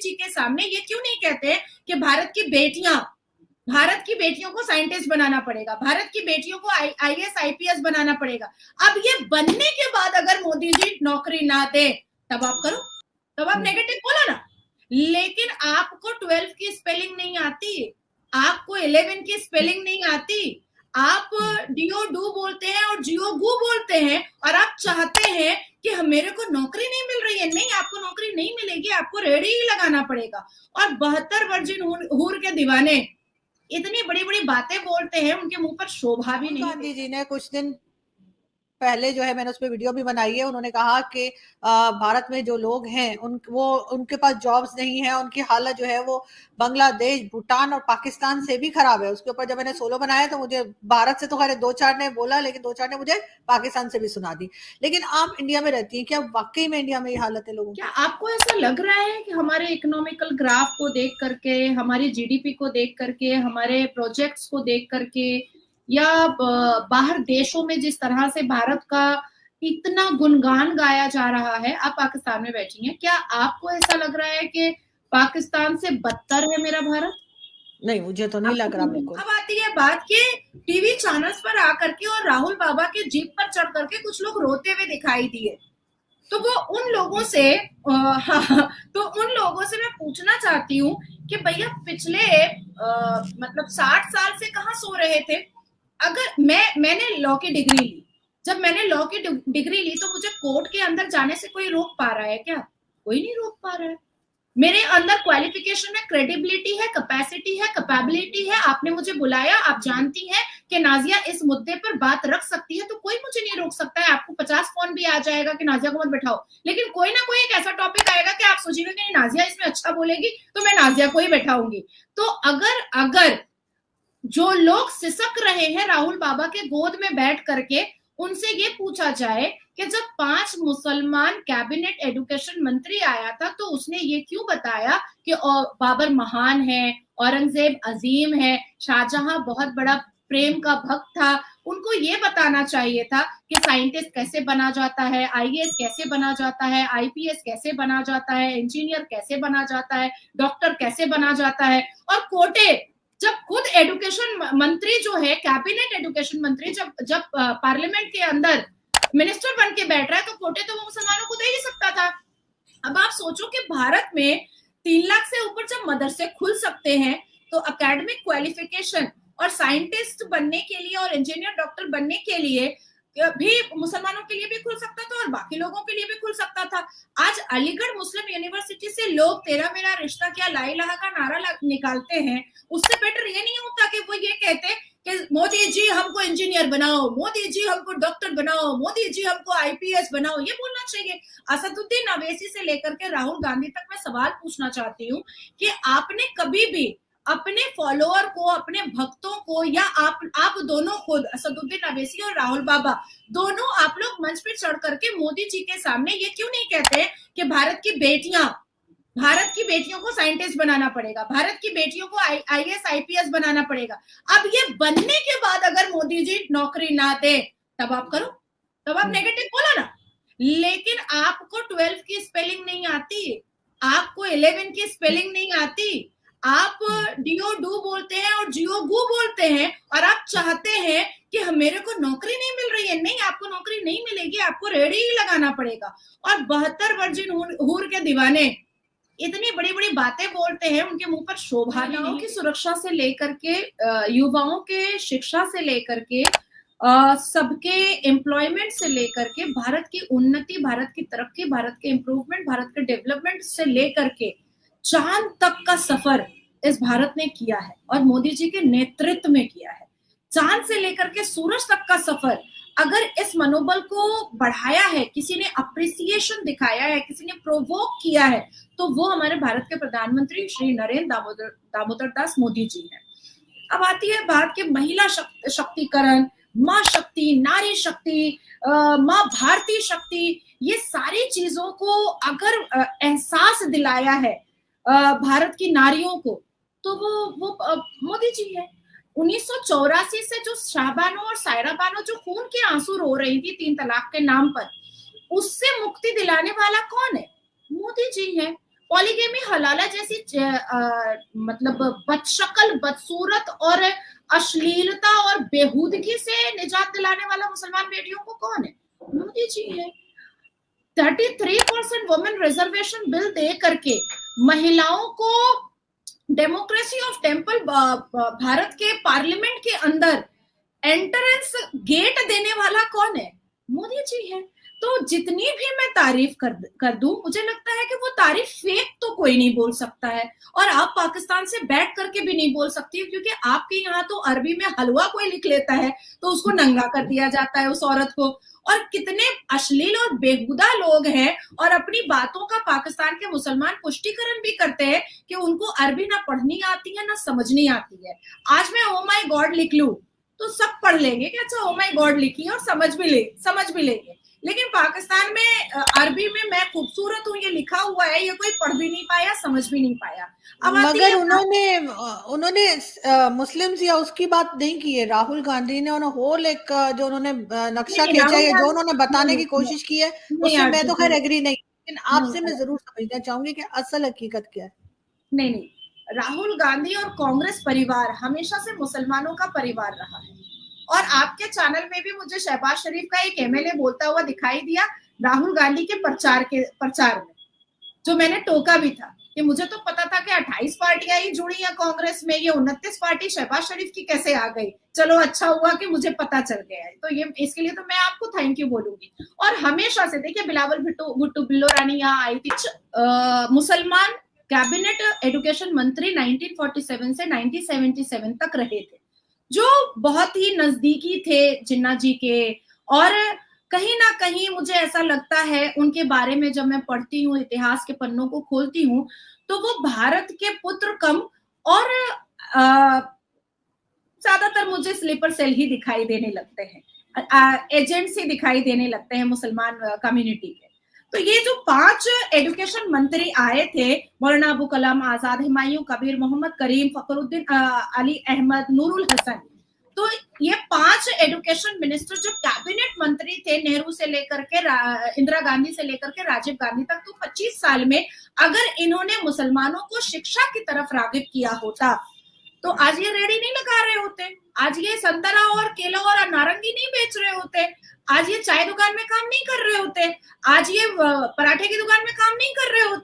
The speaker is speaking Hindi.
जी के सामने ये क्यों नहीं कहते हैं कि भारत की बेटियों को साइंटिस्ट बनाना पड़ेगा, भारत की बेटियों को आईएएस आईपीएस बनाना पड़ेगा। अब ये बनने के बाद अगर मोदी जी नौकरी ना दे तब आप करो, तब आप नेगेटिव बोलो ना। लेकिन आपको 12 की स्पेलिंग नहीं आती, आपको 11 की स्पेलिंग नहीं आती, आप डीओ डू बोलते हैं और जियो गु बोलते हैं, और आप चाहते हैं कि मेरे को नौकरी नहीं मिल रही है। नहीं, आपको नौकरी नहीं मिलेगी, आपको रेडी ही लगाना पड़ेगा। और 72 वर्जिन हूर के दीवाने इतनी बड़ी बड़ी बातें बोलते हैं, उनके मुंह पर शोभा भी नहीं। गांधी जी ने कुछ दिन पहले जो है, मैंने उस पर वीडियो भी बनाई है, उन्होंने कहा कि भारत में जो लोग हैं उनके पास जॉब्स नहीं है, उनकी हालत जो है वो बांग्लादेश, भूटान और पाकिस्तान से भी खराब है। उसके ऊपर जब मैंने सोलो बनाया तो मुझे भारत से तो खैर 2-4 ने बोला, लेकिन 2-4 ने मुझे पाकिस्तान से भी सुना दी। लेकिन आप इंडिया में रहती हैं, क्या वाकई में इंडिया में ये हालत है लोगों की? क्या आपको ऐसा लग रहा है कि हमारे इकोनॉमिकल ग्राफ को देख करके, हमारी जीडीपी को देख करके, हमारे प्रोजेक्ट्स को देख करके, या बाहर देशों में जिस तरह से भारत का इतना गुणगान गाया जा रहा है, आप पाकिस्तान में बैठी हैं, क्या आपको ऐसा लग रहा है कि पाकिस्तान से बदतर है मेरा भारत? नहीं, मुझे तो नहीं लग रहा बिल्कुल। अब आती है बात कि टीवी चैनल्स पर आकर के और राहुल बाबा के जीप पर चढ़ करके कुछ लोग रोते हुए दिखाई दिए, तो वो उन लोगों से मैं पूछना चाहती हूँ कि भैया पिछले मतलब 60 साल से कहाँ सो रहे थे? अगर मैंने लॉ की डिग्री ली, जब मैंने लॉ की डिग्री ली तो मुझे कोर्ट के अंदर जाने से कोई रोक पा रहा है क्या? कोई नहीं रोक पा रहा है। मेरे अंदर क्वालिफिकेशन है, क्रेडिबिलिटी है, कैपेसिटी है, कैपेबिलिटी है। आपने मुझे बुलाया, आप जानती हैं कि नाजिया इस मुद्दे पर बात रख सकती है, तो कोई मुझे नहीं रोक सकता है। आपको 50 फोन भी आ जाएगा कि नाजिया को मत बैठाओ, लेकिन कोई ना कोई एक ऐसा टॉपिक आएगा कि आप सोचेंगे कि नाजिया इसमें अच्छा बोलेगी तो मैं नाजिया को ही बैठाऊंगी। तो अगर जो लोग सिसक रहे हैं राहुल बाबा के गोद में बैठ करके, उनसे ये पूछा जाए कि जब 5 मुसलमान कैबिनेट एजुकेशन मंत्री आया था तो उसने ये क्यों बताया कि बाबर महान है, औरंगजेब अजीम है, शाहजहां बहुत बड़ा प्रेम का भक्त था। उनको ये बताना चाहिए था कि साइंटिस्ट कैसे बना जाता है, आईएएस कैसे बना जाता है, आईपीएस कैसे बना जाता है, इंजीनियर कैसे बना जाता है, डॉक्टर कैसे बना जाता है। और कोटे, जब खुद एजुकेशन मंत्री जो है, कैबिनेट एजुकेशन मंत्री, जब पार्लियामेंट के अंदर मिनिस्टर बन के बैठ रहा है, तो कोटे तो वो मुसलमानों को दे ही सकता था। अब आप सोचो कि भारत में 3 लाख से ऊपर जब मदरसे खुल सकते हैं, तो एकेडमिक क्वालिफिकेशन और साइंटिस्ट बनने के लिए और इंजीनियर डॉक्टर बनने के लिए भी मुसलमानों के लिए भी खुल सकता था और बाकी लोगों के लिए भी खुल सकता था। आज अलीगढ़ मुस्लिम यूनिवर्सिटी से लोग तेरा मेरा रिश्ता क्या, ला इलाहा का नारा निकालते हैं। उससे बेटर ये नहीं होता कि वो ये कहते कि मोदी जी हमको इंजीनियर बनाओ, मोदी जी हमको डॉक्टर बनाओ, मोदी जी हमको आईपीएस बनाओ, ये बोलना चाहिए। असदुद्दीन अवैसी से लेकर के राहुल गांधी तक मैं सवाल पूछना चाहती हूँ कि आपने कभी भी अपने फॉलोअर को, अपने भक्तों को, या आप दोनों खुद असदुद्दीन अवैसी और राहुल बाबा दोनों, आप लोग मंच पे चढ़ करके मोदी जी के सामने ये क्यों नहीं कहते हैं कि भारत की बेटियों को साइंटिस्ट बनाना पड़ेगा, भारत की बेटियों को आईएएस आईपीएस बनाना पड़ेगा? अब ये बनने के बाद अगर मोदी जी नौकरी ना दे तब आप करो, तब आप नेगेटिव बोलो ना। लेकिन आपको 12 की स्पेलिंग नहीं आती, आपको 11 की स्पेलिंग नहीं आती, आप डीओ डू बोलते हैं और जियो गु बोलते हैं, और आप चाहते हैं कि मेरे को नौकरी नहीं मिल रही है। नहीं, आपको नौकरी नहीं मिलेगी, आपको रेडी ही लगाना पड़ेगा। और 72 वर्जिन हूर के दीवाने इतनी बड़ी बड़ी बातें बोलते हैं, उनके मुंह पर शोभा नहीं। की सुरक्षा से लेकर के, युवाओं के शिक्षा से लेकर के, सबके एम्प्लॉयमेंट से लेकर के, भारत की उन्नति, भारत की तरक्की, भारत के इम्प्रूवमेंट, भारत के डेवलपमेंट से लेकर के चांद तक का सफर इस भारत ने किया है और मोदी जी के नेतृत्व में किया है। चांद से लेकर के सूरज तक का सफर अगर इस मनोबल को बढ़ाया है, किसी ने अप्रिसिएशन दिखाया है, किसी ने प्रोवोक किया है, तो वो हमारे भारत के प्रधानमंत्री श्री नरेंद्र दामोदर दास मोदी जी हैं। अब आती है बात कि महिला शक्तिकरण, माँ शक्ति, नारी शक्ति, माँ भारती शक्ति, ये सारी चीजों को अगर एहसास दिलाया है भारत की नारियों को, तो वो मोदी जी है। 1984 से जो शाहबानो और सायरा बानो जो खून के आंसू रो रही थी 3 तलाक के नाम पर, उससे मुक्ति दिलाने वाला कौन है? मोदी जी है। पॉलीगेमी हलाला जैसी मतलब बदशक्ल, बदसूरत और अश्लीलता और बेहूदगी से निजात दिलाने वाला मुसलमान बेटियों को कौन है? मोदी जी है। 33% वुमेन रिजर्वेशन बिल दे करके महिलाओं को डेमोक्रेसी ऑफ टेम्पल भारत के पार्लियामेंट के अंदर एंट्रेंस गेट देने वाला कौन है? मोदी जी है। तो जितनी भी मैं तारीफ कर दूं, मुझे लगता है कि वो तारीफ फेक तो कोई नहीं बोल सकता है, और आप पाकिस्तान से बैठ करके भी नहीं बोल सकती, क्योंकि आपके यहाँ तो अरबी में हलवा कोई लिख लेता है तो उसको नंगा कर दिया जाता है उस औरत को। और कितने अश्लील और बेहुदा लोग हैं, और अपनी बातों का पाकिस्तान के मुसलमान पुष्टिकरण भी करते हैं कि उनको अरबी ना पढ़नी आती है ना समझनी आती है। आज मैं ओ माई गॉड लिख लूं तो सब पढ़ लेंगे कि अच्छा ओ माई गॉड लिखी और समझ भी लेंगे। लेकिन पाकिस्तान में अरबी में मैं खूबसूरत हूँ ये लिखा हुआ है, ये कोई पढ़ भी नहीं पाया, समझ भी नहीं पाया। अब मगर उन्होंने मुस्लिम्स या उसकी बात नहीं की है। राहुल गांधी ने होल एक जो उन्होंने नक्शा खींचा है, जो उन्होंने बताने की कोशिश की है, उससे मैं तो खैर एग्री नहीं, लेकिन आपसे मैं जरूर समझना चाहूंगी कि असल हकीकत क्या है। नहीं, राहुल गांधी और कांग्रेस परिवार हमेशा से मुसलमानों का परिवार रहा है, और आपके चैनल में भी मुझे शहबाज शरीफ का एक एमएलए बोलता हुआ दिखाई दिया राहुल गांधी के प्रचार में, जो मैंने टोका भी था कि मुझे तो पता था कि 28 पार्टियां ही जुड़ी हैं कांग्रेस में, ये 29 पार्टी शहबाज शरीफ की कैसे आ गई। चलो अच्छा हुआ कि मुझे पता चल गया है, तो ये इसके लिए तो मैं आपको थैंक यू बोलूंगी। और हमेशा से देखिए, बिलावल भुट्टो बिल्लो रानी यहाँ आई थी, मुसलमान कैबिनेट एजुकेशन मंत्री 1947 से 1977 तक रहे थे, जो बहुत ही नजदीकी थे जिन्ना जी के। और कहीं ना कहीं मुझे ऐसा लगता है उनके बारे में जब मैं पढ़ती हूँ, इतिहास के पन्नों को खोलती हूँ, तो वो भारत के पुत्र कम और ज्यादातर मुझे स्लीपर सेल ही दिखाई देने लगते हैं, एजेंट्स ही दिखाई देने लगते हैं मुसलमान कम्युनिटी के। तो ये जो 5 एजुकेशन मंत्री आए थे, मौलाना अबू कलाम आजाद, हुमायूं कबीर, मोहम्मद करीम, फखरुद्दीन अली अहमद, नूरुल हसन, तो ये 5 एजुकेशन मिनिस्टर जो कैबिनेट मंत्री थे, नेहरू से लेकर के इंदिरा गांधी से लेकर के राजीव गांधी तक, तो 25 साल में अगर इन्होंने मुसलमानों को शिक्षा की तरफ रागिब किया होता तो आज ये रेडी नहीं लगा रहे होते, आज ये संतरा और केला और नारंगी नहीं बेच रहे होते, आज ये चाय दुकान में काम नहीं कर रहे होते, आज ये पराठे की दुकान में काम नहीं कर रहे होते।